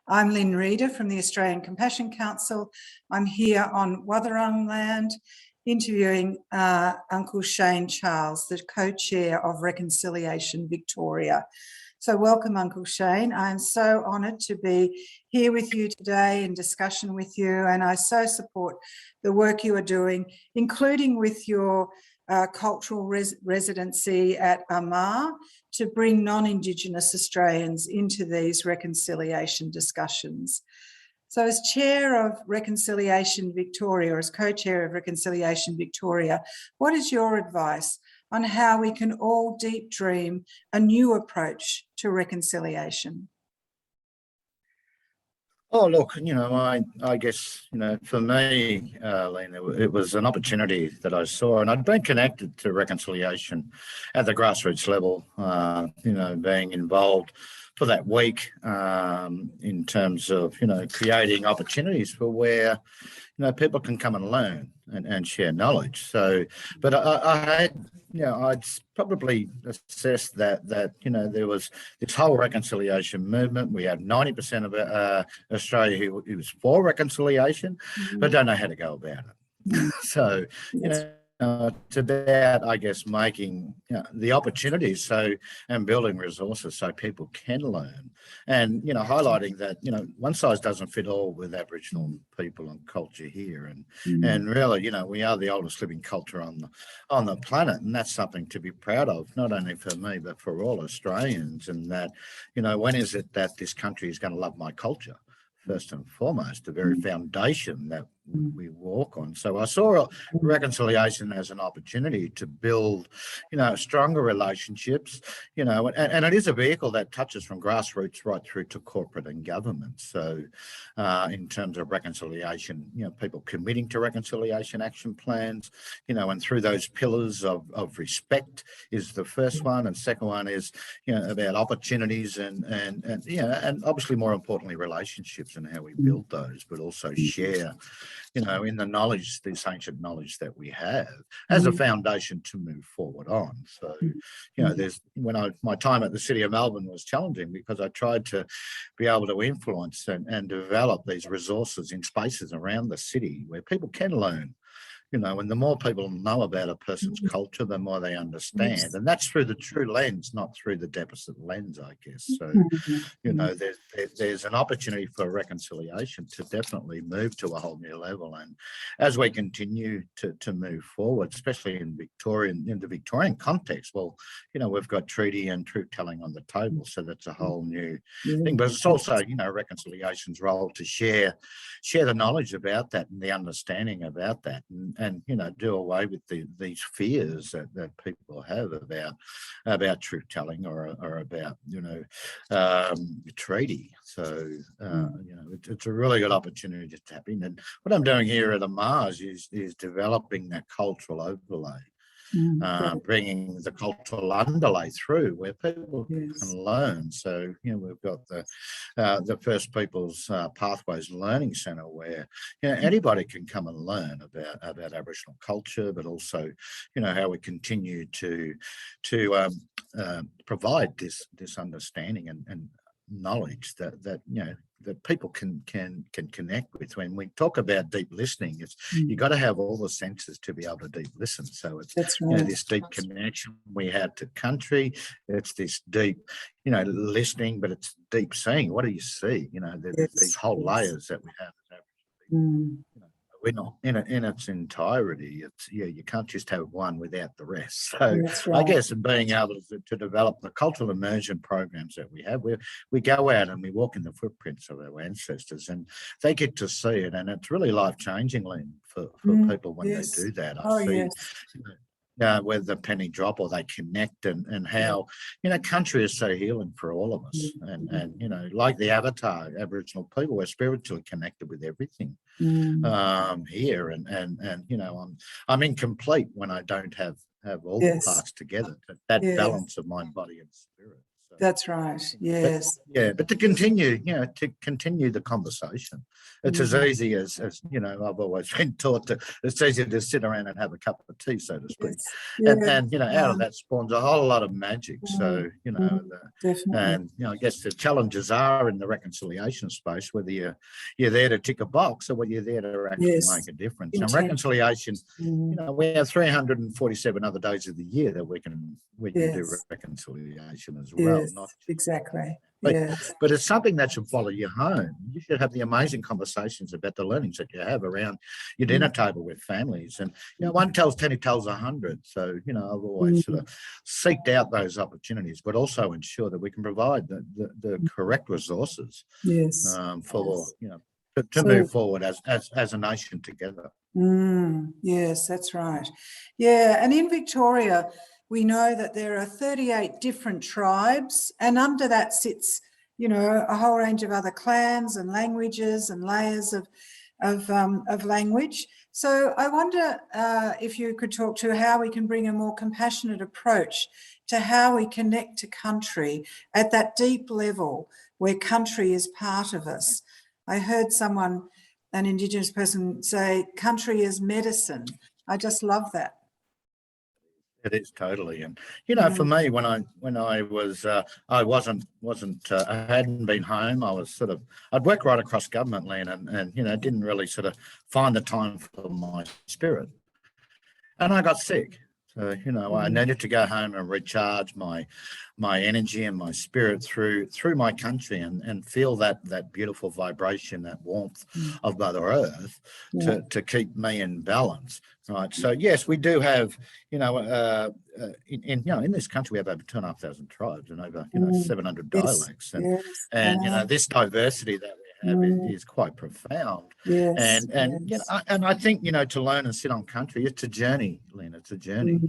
I'm Lynne Reader from the Australian Compassion Council. I'm here on Wathaurong land interviewing Uncle Shane Charles, the co-chair of Reconciliation Victoria. So welcome, Uncle Shane. I'm so honoured to be here with you today in discussion with you, and I so support the work you are doing, including with your cultural residency at Amar to bring non-Indigenous Australians into these reconciliation discussions. So as chair of Reconciliation Victoria, or as co-chair of Reconciliation Victoria, what is your advice on how we can all deep dream a new approach to reconciliation? Oh, look, I guess, for me, Lynne, it was an opportunity that I saw, and I'd been connected to reconciliation at the grassroots level, being involved for that week in terms of, creating opportunities for where, people can come and learn and share knowledge. So, but I had, I'd probably assessed that there was this whole reconciliation movement. We had 90% of Australia who was for reconciliation, but don't know how to go about it. So, it's about, I guess, making the opportunities and building resources so people can learn, and highlighting that one size doesn't fit all with Aboriginal people and culture here, and really we are the oldest living culture on the planet, and that's something to be proud of, not only for me but for all Australians. And that when is it that this country is going to love my culture? First and foremost, the very foundation that we walk on. So I saw reconciliation as an opportunity to build, stronger relationships, and it is a vehicle that touches from grassroots right through to corporate and government. So in terms of reconciliation, people committing to reconciliation action plans, and through those pillars of respect is the first one, and second one is, about opportunities and obviously more importantly relationships and how we build those, but also share, in the knowledge, this ancient knowledge that we have as a foundation to move forward on. So, my time at the City of Melbourne was challenging because I tried to be able to influence and develop these resources in spaces around the city where people can learn. And the more people know about a person's culture, the more they understand. And that's through the true lens, not through the deficit lens, I guess. So, there's an opportunity for reconciliation to definitely move to a whole new level. And as we continue to move forward, especially in the Victorian context, well, we've got treaty and truth-telling on the table. So that's a whole new thing. But it's also, reconciliation's role to share the knowledge about that and the understanding about that. And do away with these fears that people have about truth telling or about treaty. So it's a really good opportunity to tap in. And what I'm doing here at Amars is developing that cultural overlay. Bringing the cultural underlay through where people can learn. So, we've got the First Peoples Pathways Learning Centre where, anybody can come and learn about Aboriginal culture, but also, how we continue to provide this understanding and knowledge that people can connect with. When we talk about deep listening, it's you got to have all the senses to be able to deep listen. So it's this deep connection we have to country. It's this deep listening, but it's deep seeing. What do you see? There's these whole layers that we have as Aboriginal people. We're not in its entirety. It's you can't just have one without the rest. So I guess in being able to develop the cultural immersion programs that we have, we go out and we walk in the footprints of our ancestors, and they get to see it, and it's really life changing, Lynne, for people when they do that. I see. Whether the penny drop or they connect, and how country is so healing for all of us, and like the Avatar Aboriginal people, we're spiritually connected with everything here, and I'm incomplete when I don't have all the parts together. That balance of mind, body, and spirit. So That's right. Yes. But to continue, the conversation. It's as easy as I've always been taught to. It's easy to sit around and have a cup of tea, so to speak, Yes. and out of that spawns a whole lot of magic. So Definitely. I guess the challenges are in the reconciliation space, whether you're there to tick a box or whether you're there to actually make a difference. And reconciliation, we have 347 other days of the year that we can do reconciliation as well. Yes, Not exactly. but it's something that should follow you home. You should have the amazing conversations about the learnings that you have around your dinner table with families. And one tells 10, who tells 100. So I've always sort of seeked out those opportunities, but also ensure that we can provide the correct resources for to move forward as a nation together. Yes, that's right. Yeah, and in Victoria, we know that there are 38 different tribes, and under that sits, a whole range of other clans and languages and layers of language. So I wonder if you could talk to how we can bring a more compassionate approach to how we connect to country at that deep level where country is part of us. I heard an Indigenous person say, country is medicine. I just love that. It is totally, and for me, when I was, I hadn't been home. I was I'd worked right across government land, and didn't really sort of find the time for my spirit, and I got sick. So I needed to go home and recharge my energy and my spirit through my country and feel that beautiful vibration, that warmth of Mother Earth to keep me in balance. Right. So yes, we do have in this country we have over 2,500 tribes and over 700 dialects, and this diversity that we have is quite profound. And I think to learn and sit on country, it's a journey, Lynne. It's a journey.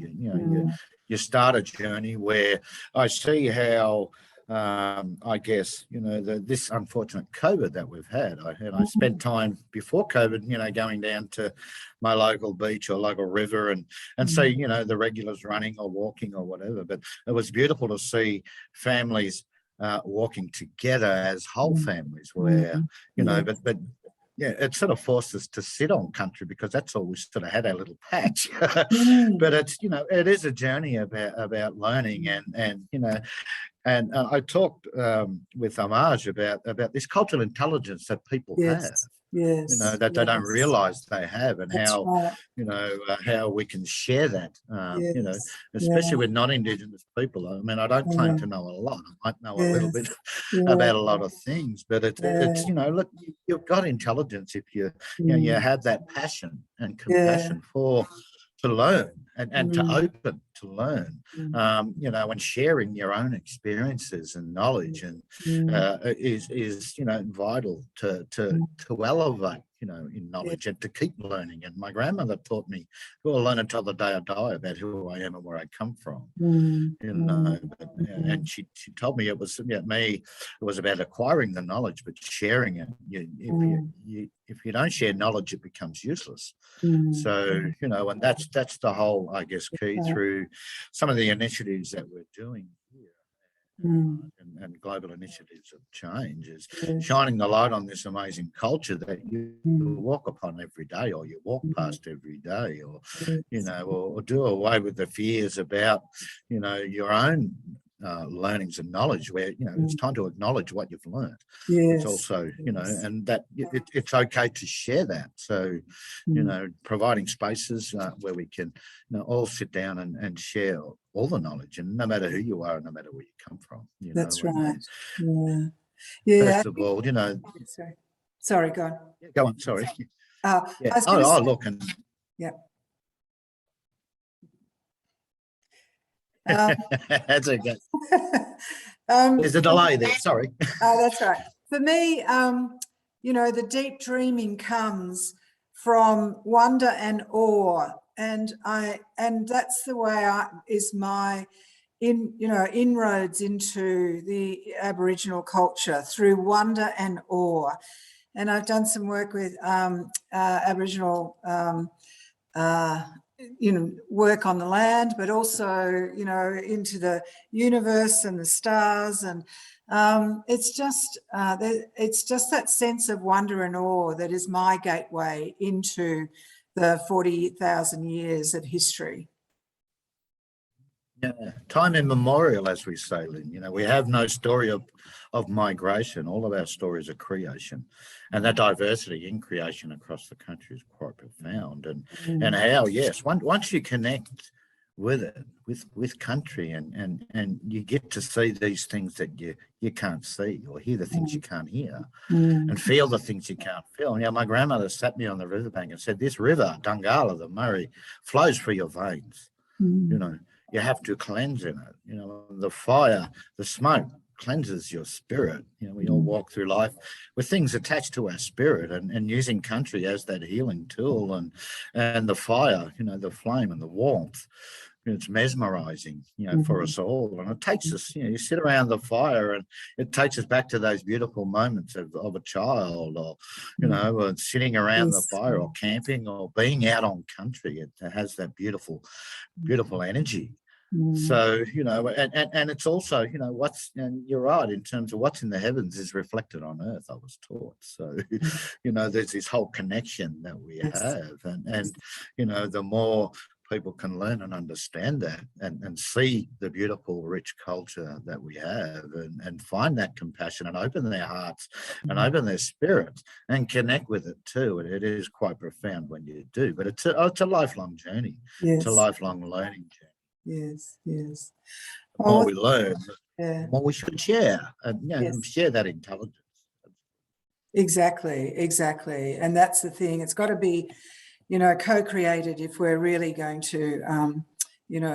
You start a journey where I see how I guess this unfortunate COVID that we've had. I spent time before COVID, going down to my local beach or local river and see the regulars running or walking or whatever. But it was beautiful to see families walking together as whole families, where but. Yeah, it sort of forced us to sit on country because that's all we sort of had, our little patch. But it's it is a journey about learning and I talked with Amaj about this cultural intelligence that people have. That they don't realise they have, and how we can share that. Especially with non-Indigenous people. I mean, I don't claim to know a lot. I might know a little bit about a lot of things, but it's look, you've got intelligence if you you have that passion and compassion to learn and to open to learn, and sharing your own experiences and knowledge and is vital to elevate in knowledge and to keep learning. And my grandmother taught me, "I'll learn until the day I die about who I am and where I come from." And she told me it was about acquiring the knowledge, but sharing it. If you don't share knowledge, it becomes useless. So and that's the whole, I guess, key through some of the initiatives that we're doing here. And global initiatives of change is shining the light on this amazing culture that you walk upon every day, or you walk past every day, or or do away with the fears about your own learnings and knowledge, where it's time to acknowledge what you've learned. It's also and that it's okay to share that. So providing spaces where we can all sit down and share all the knowledge, and no matter who you are, no matter where you come from. That's right. First of all, Sorry, go on. Go on. Sorry. Look. And that's okay. There's a delay there. Sorry. That's right. For me, the deep dreaming comes from wonder and awe, and that's the way my inroads into the Aboriginal culture, through wonder and awe. And I've done some work with Aboriginal work on the land, but also, into the universe and the stars. And it's just that sense of wonder and awe that is my gateway into the 40,000 years of history. Yeah, time immemorial, as we say, Lynne. We have no story of migration. All of our stories are creation, and that diversity in creation across the country is quite profound. And how, yes, once you connect with it, with country, and you get to see these things that you can't see, or hear the things you can't hear, and feel the things you can't feel. My grandmother sat me on the riverbank and said, "This river, Dungala, the Murray, flows through your veins. You have to cleanse in it. The fire, the smoke cleanses your spirit. We all walk through life with things attached to our spirit, and using country as that healing tool, and the fire, the flame and the warmth. It's mesmerizing, for us all. And it takes us, you sit around the fire and it takes us back to those beautiful moments of a child, or, or sitting around the fire, or camping, or being out on country. It has that beautiful, beautiful energy. So, and it's also, and you're right, in terms of what's in the heavens is reflected on earth, I was taught. So, there's this whole connection that we have. And the more people can learn and understand that, and see the beautiful, rich culture that we have, and find that compassion, and open their hearts and open their spirits and connect with it too. And it is quite profound when you do, but it's a lifelong journey. It's a lifelong learning journey. Yes. The more we learn, the more we should share, and share that intelligence. Exactly. And that's the thing. It's got to be, co-created if we're really going to, do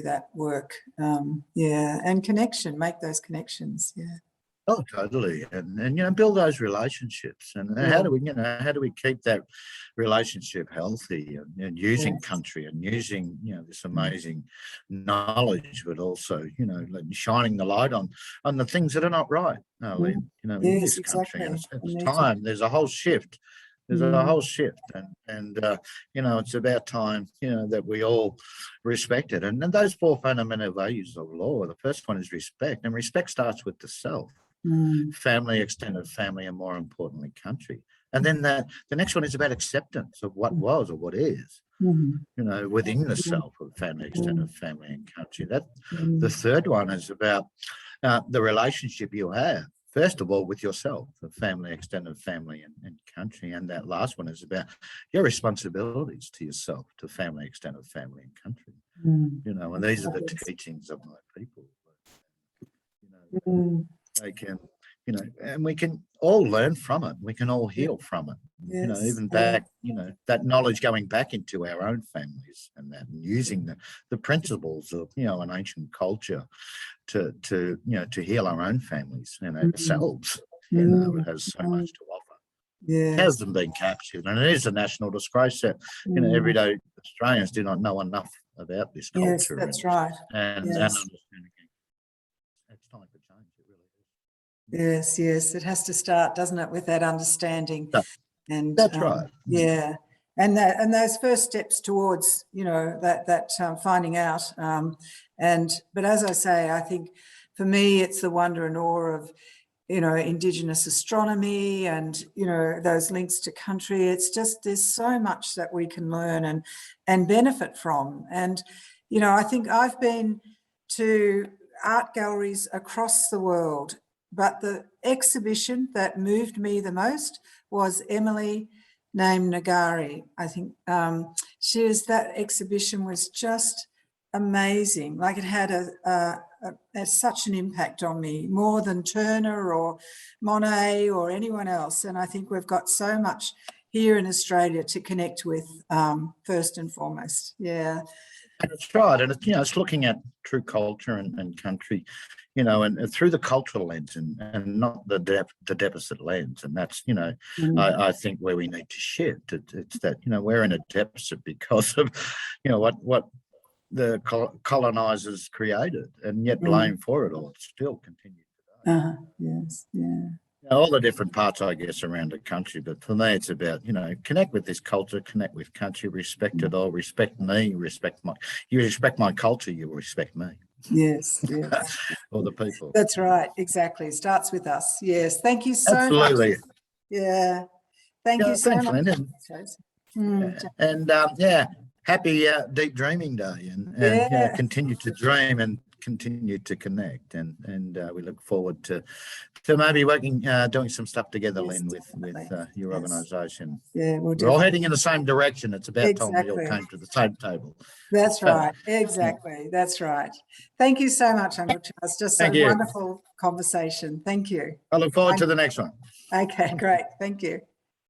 that work. And connection, make those connections. Yeah. Oh, totally, and build those relationships, and how do we keep that relationship healthy, and using country, and using this amazing knowledge, but also shining the light on the things that are not right, Lynne, in this country. And it's time. There's a whole shift. There's a whole shift, and it's about time that we all respect it. And those four fundamental values of law. The first one is respect, and respect starts with the self. Family, extended family, and more importantly, country. And then the next one is about acceptance of what was or what is, within the self of family, extended family, and country. The third one is about the relationship you have, first of all, with yourself, the family, extended family, and country. And that last one is about your responsibilities to yourself, to family, extended family, and country. And these are the teachings of my people. They can, and we can all learn from it. We can all heal from it. Even back, that knowledge going back into our own families, and using the principles of, an ancient culture to heal our own families and ourselves. It has so much to offer. It hasn't been captured, and it is a national disgrace that everyday Australians do not know enough about this culture. Yes, that's right. And understanding. It's time for change. It really is. Yes, it has to start, doesn't it, with that understanding? And that's right. Yeah, and those first steps towards that finding out. But as I say, I think for me it's the wonder and awe of Indigenous astronomy, and those links to country. It's just, there's so much that we can learn and benefit from. And I think I've been to art galleries across the world, but the exhibition that moved me the most was Emily named Nagari. I think that exhibition was just amazing. Like, it had such an impact on me, more than Turner or Monet or anyone else. And I think we've got so much here in Australia to connect with, first and foremost. Yeah. That's right. And it's looking at true culture and country, and through the cultural lens, and not the deficit lens. And that's, I think where we need to shift. It's that, we're in a deficit because of, what the colonizers created, and yet blame for it all still continues today. Yes. Yeah. all the different parts, I guess, around the country. But for me, it's about, connect with this culture, connect with country, respect it all, respect me, you respect my culture, you respect me. Yes, yes. All the people. That's right. Exactly. Starts with us. Yes. Thank you so Absolutely. much. Yeah. Thank you so Thanks, much. Lynne. And happy Deep Dreaming Day, and continue to dream and continue to connect, and we look forward to maybe working, doing some stuff together, Lynne, with your organisation. Yeah, we're all heading in the same direction. It's about time we all came to the same table. That's right. Exactly. That's right. Thank you so much, Uncle Charles. Just a wonderful conversation. Thank you. I look forward to the next one. Okay, great. Thank you.